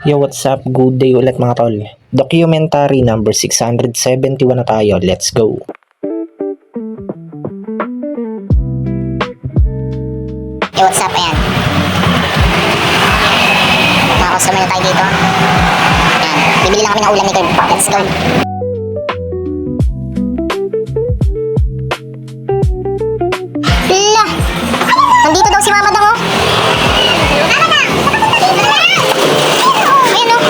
Yo, what's up? Good day ulit mga tol. Documentary number 671 na tayo. Let's go! Yo, what's up? Ayan. Mga customer na tayo dito. Ayan. Bibili lang kami ng ulam ni Kurt. Let's go. Hala! Nandito daw si Mama Dang, oh. Ayan, oh.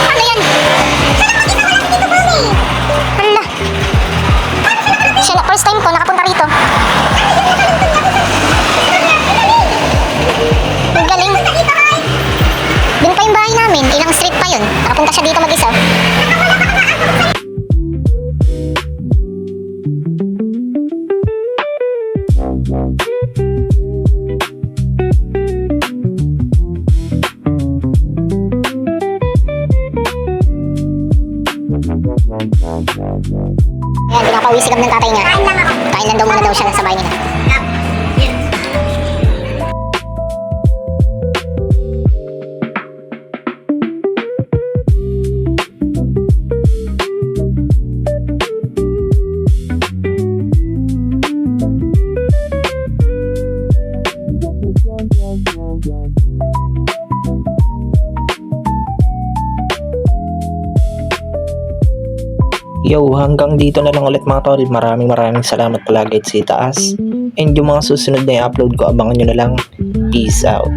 Ano yan? Hala. Siya na, first time ko nakapunta rito. Ang galing. Doon pa yung bahay namin. Ilang street pa yun. Nakapunta siya dito mag-isa. Ayan, pinapawisigab ng tatay niya. Kain lang daw muna daw siya sa bahay nila. Yo, hanggang dito na lang ulit mga tol. Maraming salamat palagi sa itaas. And yung mga susunod na i-upload ko, abangan nyo na lang. Peace out.